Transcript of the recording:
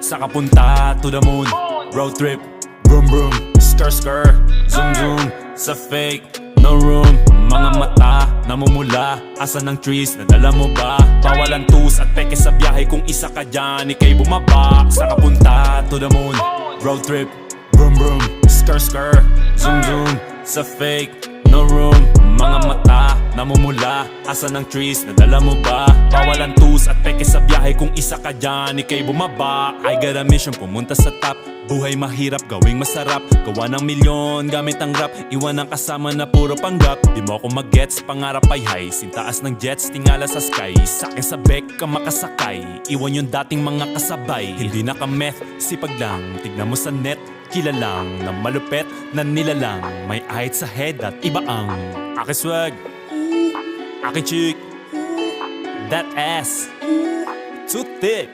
Sa kapunta to the moon, road trip, vroom vroom, skr skr, zoom zoom. Sa fake, no room. Mga mata, namumula. Asa ng trees, nadala mo ba? Bawalan tus at peke sa biyahe. Kung isa ka dyan, ika'y bumaba. Sa kapunta to the moon, road trip, vroom vroom, skr skr, zoom zoom. Sa fake, no room. Mga mata, namumula. Asa ng trees, nadala mo ba? Bawalan tus at peke sa biyahe. Kung isa ka dyan, ika'y bumaba. I got a mission, pumunta sa top. Buhay mahirap, gawing masarap. Gawa ng milyon, gamit ang rap. Iwan ang kasama na puro panggap. Di mo ako mag-gets, pangarap ay high. Sintaas ng jets, tingala sa sky. Sa'kin sa bek ka makasakay. Iwan yung dating mga kasabay. Hindi na ka-meth, sipag lang. Tignan mo sa net, kilalang na malupet na nilalang. May ahit sa head at iba ang aking swag, aking chick, that ass, too thick.